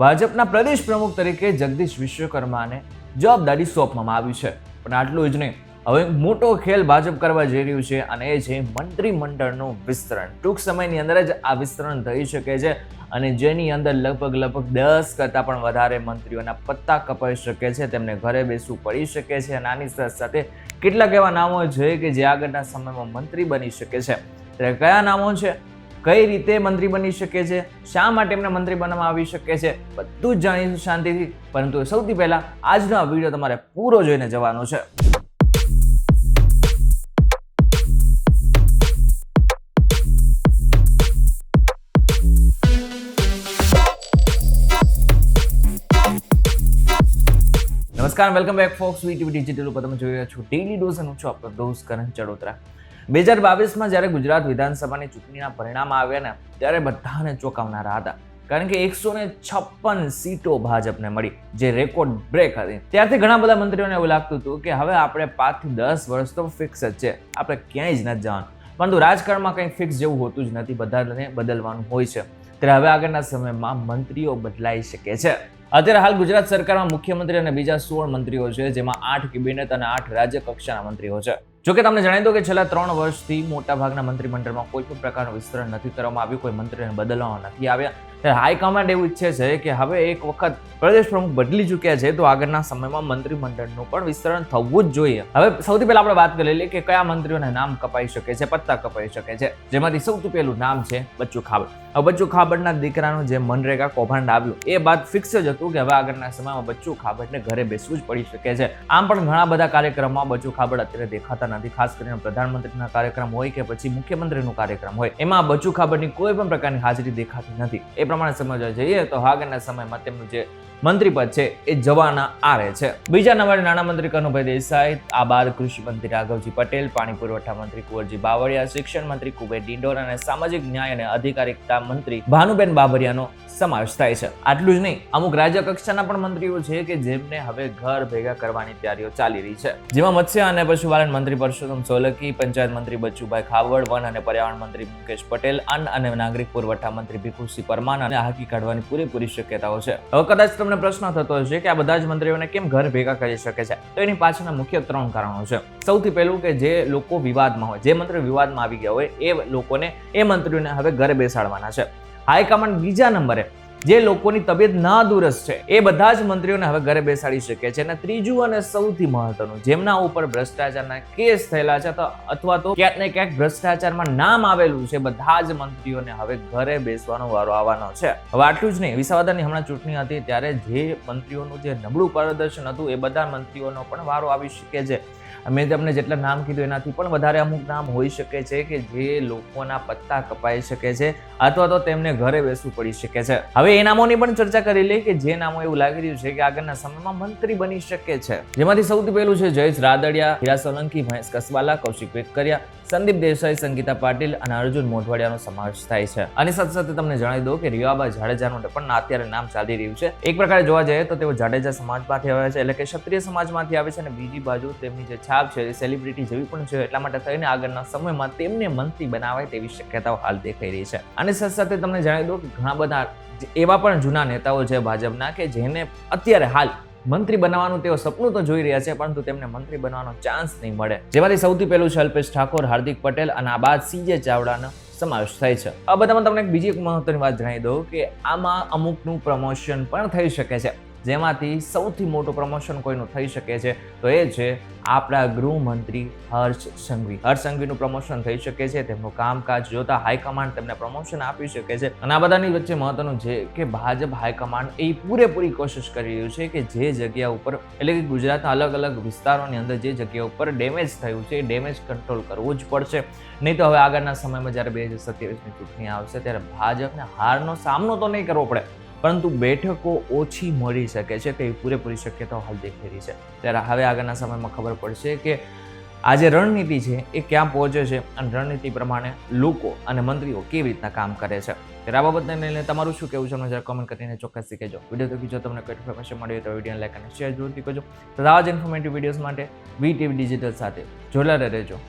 ભાજપના પ્રદેશ પ્રમુખ તરીકે જગદીશ વિશ્વકર્માને જવાબદારી સોંપવામાં આવી છે. પણ આટલું જ નહીં, હવે મોટો ખેલ ભાજપ કરવા જઈ રહ્યું છે અને એ છે મંત્રીમંડળનું વિસ્તરણ. ટૂંક સમયની અંદર જ આ વિસ્તરણ થઈ શકે છે અને જેની અંદર લગભગ 10 કરતાં પણ વધારે મંત્રીઓના પત્તા કપાઈ શકે છે, તેમને ઘરે બેસવું પડી શકે છે. અને આની સાથે કેટલાક એવા નામો છે કે જે આગળના સમયમાં મંત્રી બની શકે છે. ત્યારે કયા નામો છે, કઈ રીતે મંત્રી બની શકે છે, શા માટે એમને મંત્રી બનવામાં આવી શકે છે, બધું જ જાણીશું શાંતિથી. પરંતુ સૌથી પહેલા આજનો આ વિડીયો તમારે પૂરો જોઈને જવાનો છે. નમસ્કાર, welcome back folks VTV digital ઉપર તમે જોઈ રહ્યા છો ડેઈલી ડોઝ અને હું છું આપણો દોસ્ત કરણ ચડોતરા. 2022માં જ્યારે ગુજરાત વિધાનસભાની ચૂંટણીના પરિણામ આવ્યા ને ત્યારે બધાને ચોંકાવનારા હતા, કારણ કે 156 સીટો ભાજપને મળી, જે રેકોર્ડ બ્રેક હતી. ત્યારથી ઘણા બધા મંત્રીઓને એવું લાગતું હતું કે હવે આપણે 5 થી 10 વર્ષ તો ફિક્સ જ છે, આપણે ક્યાંય જ નથી જવાનું. પરંતુ રાજકારણમાં કંઈ ફિક્સ જેવું હોતું જ નથી, બધાને બદલવાનું હોય છે. ત્યારે હવે આગળના સમયમાં મંત્રીઓ બદલાઈ શકે છે. અત્યારે હાલ ગુજરાત સરકારમાં મુખ્યમંત્રી અને બીજા 16 મંત્રીઓ છે, જેમાં 8 કેબિનેટ અને 8 રાજ્ય કક્ષાના મંત્રીઓ છે. જોકે તમને જણાવી દો કે છેલ્લા 3 વર્ષથી મોટાભાગના મંત્રીમંડળમાં કોઈ પણ પ્રકારનું વિસ્તરણ નથી કરવામાં આવ્યું, કોઈ મંત્રીને બદલવામાં નથી આવ્યા. ત્યારે હાઈકમાન્ડ એવું ઈચ્છે છે કે હવે એક વખત પ્રદેશ પ્રમુખ બદલી ચૂક્યા છે તો આગળના સમયમાં મંત્રીમંડળનું પણ વિસ્તરણ થવું જ જોઈએ. હવે સૌથી પહેલા આપણે વાત કરી લઈએ કે કયા મંત્રીઓના નામ કપાઈ શકે છે, પત્તા કપાઈ શકે છે. જેમાંથી સૌથી પહેલું નામ છે બચ્ચુ ખાબડ. હવે બચ્ચુ ખાબડના દીકરાનું જે મનરેગા કૌભાંડ આવ્યું એ બાદ ફિક્સ જ હતું કે હવે આગળના સમયમાં બચ્ચુ ખાબડને ઘરે બેસવું જ પડી શકે છે. આમ પણ ઘણા બધા કાર્યક્રમમાં બચ્ચુ ખાબડ અત્યારે દેખાતા નથી, ખાસ કરીને પ્રધાનમંત્રીના કાર્યક્રમ હોય કે પછી મુખ્યમંત્રીનું કાર્યક્રમ હોય, એમાં બચ્ચુ ખાબડની કોઈ પણ પ્રકારની હાજરી દેખાતી નથી. એ પ્રમાણે સમજવા જઈએ તો આગળના સમયમાં તેમનું જે મંત્રી પદ છે એ જવાના આરે છે. બીજા નંબરે નાણામંત્રી કનુભાઈ દેસાઈ, આ બાદ કૃષિ મંત્રી રાઘવજી પટેલ, પાણી પુરવઠા મંત્રી કુંવરજી બાવળિયા, શિક્ષણ મંત્રી કુબેર ડિંડોર અને સામાજિક ન્યાય અને અધિકારિતા મંત્રી ભાનુબેન બાબરિયાનો સમાવેશ થાય છે. આટલું જ નહીં, અમુક રાજ્ય કક્ષાના પણ મંત્રીઓ છે કે જેમને હવે ઘર ભેગા કરવાની તૈયારીઓ ચાલી રહી છે, જેમાં મત્સ્ય અને પશુપાલન મંત્રી પરસોત્તમ સોલંકી, પંચાયત મંત્રી બચ્ચુભાઈ ખાબડ, વન અને પર્યાવરણ મંત્રી મુકેશ પટેલ, અન્ન અને નાગરિક પુરવઠા મંત્રી ભીખુસિંહ પરમાર અને હાકી કાઢવાની પૂરેપૂરી શક્યતાઓ છે. હવે કદાચ તમને પ્રશ્ન થતો હશે કે આ બધા જ મંત્રીઓને કેમ ઘર ભેગા કરી શકે છે, તો એની પાછળના મુખ્ય 3 કારણો છે. સૌથી પહેલું કે જે લોકો વિવાદમાં હોય, જે મંત્રીઓ વિવાદમાં આવી ગયા હોય, એ લોકોને, એ મંત્રીઓને હવે ઘરે બેસાડવાના છે. હાઈકમાન્ડ બીજા નંબરે જે લોકોની તબિયત નાદુરસ્ત છે એ બધા જ મંત્રીઓને હવે ઘરે બેસાડી શકે છે. અને ત્રીજું અને સૌથી મહત્વનું, જેમના ઉપર ભ્રષ્ટાચારના કેસ થયેલા છે અથવા તો ક્યાંક ને ક્યાંક ભ્રષ્ટાચારમાં નામ આવેલું છે, બધા જ મંત્રીઓને હવે ઘરે બેસવાનો વારો આવવાનો છે. હવે આટલું જ નહીં, વિસાવદરની હમણાં ચૂંટણી હતી ત્યારે જે મંત્રીઓનું જે નબળું પ્રદર્શન હતું એ બધા મંત્રીઓનો પણ વારો આવી શકે છે. મેં તમને જેટલા નામ કીધું એનાથી પણ વધારે અમુક નામ હોઈ શકે છે કે જે લોકોના પત્તા કપાઈ શકે છે અથવા તો તેમને ઘરે બેસવું પડી શકે છે. હવે એ નામોની પણ ચર્ચા કરી લઈએ કે જે નામો એવું લાગી રહ્યું છે કે આગળના સમયમાં મંત્રી બની શકે છે. જેમાંથી સૌથી પહેલું છે જયેશ રાદડિયા, હીરા સોલંકી, મહેશ કસવાલા, કૌશિક વેકરિયા, સંદીપ દેસાઈ, સંગીતા પાટીલ અને અર્જુન મોઢવાડિયાનો સમાવેશ થાય છે. આની સાથે સાથે તમને જણાવી દઉં કે રીવાબા જાડેજાનું પણ અત્યારે નામ ચાલી રહ્યું છે. એક પ્રકારે જોવા જઈએ તો તેઓ જાડેજા સમાજમાંથી આવે છે, એટલે કે ક્ષત્રિય સમાજમાંથી આવે છે, અને બીજી બાજુ તેમની જે છાપ છે એ સેલિબ્રિટી જેવી પણ છે, એટલા માટે થઈને આગળના સમયમાં તેમને મંત્રી બનાવાય તેવી શક્યતાઓ હાલ દેખાઈ રહી છે. આની સાથે સાથે તમને જણાવી દઉં કે ઘણા બધા એવા પણ જૂના નેતાઓ છે ભાજપના કે જેને અત્યારે હાલ મંત્રી બનાવવાનું તેઓ સપનું તો જોઈ રહ્યા છે, પરંતુ તેમને મંત્રી બનવાનો ચાન્સ નહીં મળે. જેમાંથી સૌથી પહેલું છે અલ્પેશ ઠાકોર, હાર્દિક પટેલ અને આ બાદ CJ ચાવડાનો સમાવેશ થાય છે. આ બધામાં તમને બીજી એક મહત્વની વાત જણાવી દઉં કે આમાં અમુકનું પ્રમોશન પણ થઈ શકે છે, જેમાંથી સૌથી મોટું પ્રમોશન કોઈનું થઈ શકે છે તો એ છે આપણા ગૃહમંત્રી હર્ષ સંઘવી. હર્ષ સંઘવીનું પ્રમોશન થઈ શકે છે. તેમનું કામકાજ જોતા હાઈકમાન્ડ તેમને પ્રમોશન આપી શકે છે. અને આ બધાની વચ્ચે મહત્વનું છે કે ભાજપ હાઈકમાન્ડ એ પૂરેપૂરી કોશિશ કરી રહ્યું છે કે જે જગ્યા ઉપર, એટલે કે ગુજરાતના અલગ અલગ વિસ્તારોની અંદર જે જગ્યા ઉપર ડેમેજ થયું છે એ ડેમેજ કંટ્રોલ કરવું જ પડશે. નહીં તો હવે આગળના સમયમાં જ્યારે 2027ની ચૂંટણી આવશે ત્યારે ભાજપને હારનો સામનો તો નહીં કરવો પડે, પરંતુ બેઠકો ઓછી મળી શકે છે તેવી પૂરેપૂરી શક્યતાઓ હાલ દેખાઈ રહી છે. ત્યારે હવે આગળના સમયમાં ખબર પડશે કે આ જે રણનીતિ છે એ ક્યાં પહોંચે છે અને રણનીતિ પ્રમાણે લોકો અને મંત્રીઓ કેવી રીતના કામ કરે છે. ત્યારે આ બાબતને લઈને તમારું શું કહેવું છે અમને જરા કોમેન્ટ કરીને ચોક્કસથી કહેજો. વિડીયો તો જો તમને કોઈ ઇન્ફોર્મેશન મળી હોય તો વિડીયોને લાઈક અને શેર જરૂરથી કરજો. તો આવા જ ઇન્ફોર્મેટિવ વિડીયોઝ માટે વીટીવી ડિજિટલ સાથે જોડાયેલા રહેજો.